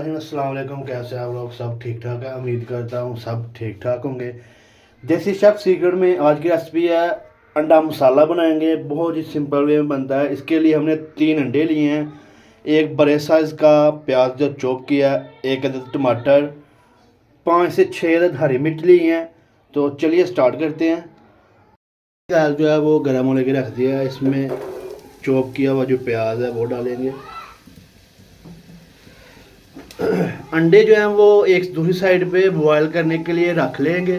अस्सलाम वालेकुम। कैसे आप लोग? सब ठीक ठाक है? उम्मीद करता हूँ सब ठीक ठाक होंगे। देसी शेफ सीक्रेट में आज की रेसिपी है अंडा मसाला बनाएंगे। बहुत ही सिंपल वे में बनता है। इसके लिए हमने 3 अंडे लिए हैं, एक बड़े साइज़ का प्याज जो चॉप किया, एक अदद टमाटर, 5 से 6 अदद हरी मिर्च ली हैं। तो चलिए स्टार्ट करते हैं। गैस जो है वो गर्म होने के रख दिया है। इसमें चॉप किया हुआ जो प्याज है वो डालेंगे। अंडे जो हैं वो एक दूसरी साइड पे बॉयल करने के लिए रख लेंगे।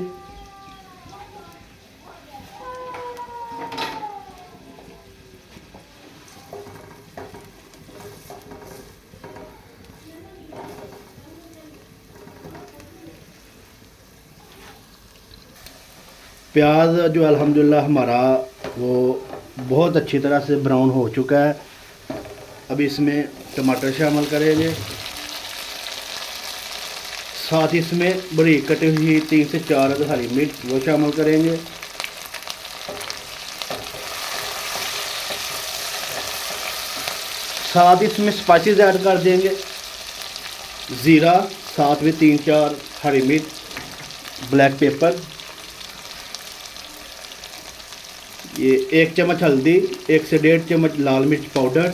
प्याज जो अल्हम्दुलिल्लाह हमारा वो बहुत अच्छी तरह से ब्राउन हो चुका है। अब इसमें टमाटर शामिल करेंगे, साथ ही इसमें बड़ी कटी हुई 3 से 4 अदद हरी मिर्च वो शामिल करेंगे। साथ ही इसमें स्पाइसेस ऐड कर देंगे, ज़ीरा, साथ में 3-4 हरी मिर्च, ब्लैक पेपर, ये 1 चम्मच हल्दी, 1 से 1.5 चम्मच लाल मिर्च पाउडर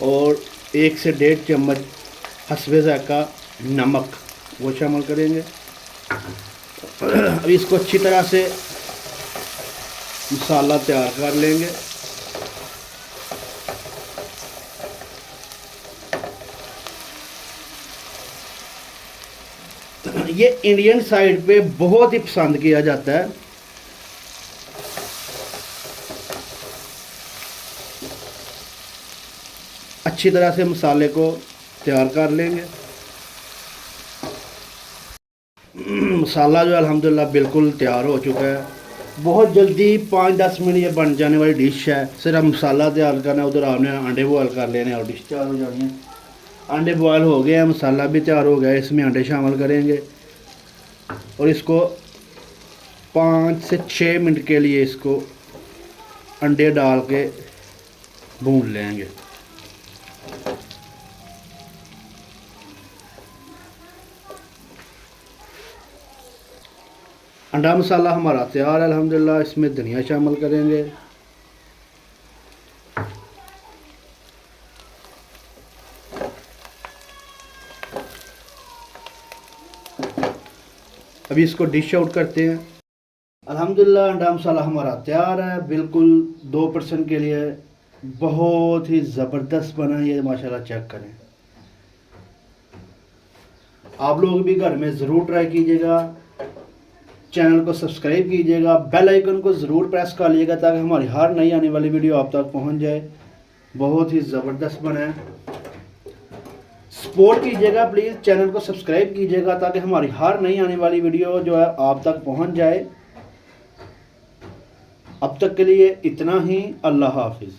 और 1 से 1.5 चम्मच हस्बे ज़ायक़ा नमक वो शामिल करेंगे। अब इसको अच्छी तरह से मसाला तैयार कर लेंगे। ये इंडियन साइड पे बहुत ही पसंद किया जाता है। अच्छी तरह से मसाले को तैयार कर लेंगे। मसाला जो अल्हम्दुलिल्लाह बिल्कुल तैयार हो चुका है। बहुत जल्दी 5-10 मिनट ये बन जाने वाली डिश है। सिर्फ मसाला तैयार करना है, उधर आपने अंडे बॉयल कर लेने और डिश तैयार हो जानी है। अंडे बॉयल हो गए हैं, मसाला भी तैयार हो गया है। इसमें अंडे शामिल करेंगे और इसको 5 से 6 मिनट के लिए इसको अंडे डाल के भून लेंगे। अंडा मसाला हमारा तैयार है अल्हम्दुलिल्लाह। इसमें धनिया शामिल करेंगे, अभी इसको डिश आउट करते हैं। अल्हम्दुलिल्लाह अंडा मसाला हमारा तैयार है। बिल्कुल 2% के लिए बहुत ही ज़बरदस्त बना है ये, माशाल्लाह चेक करें। आप लोग भी घर में ज़रूर ट्राई कीजिएगा। चैनल को सब्सक्राइब कीजिएगा, बेल आइकन को ज़रूर प्रेस कर लीजिएगा ताकि हमारी हर नई आने वाली वीडियो आप तक पहुंच जाए। बहुत ही ज़बरदस्त बना है। सपोर्ट कीजिएगा प्लीज़, चैनल को सब्सक्राइब कीजिएगा ताकि हमारी हर नई आने वाली वीडियो जो है आप तक पहुंच जाए। अब तक के लिए इतना ही। अल्लाह हाफिज़।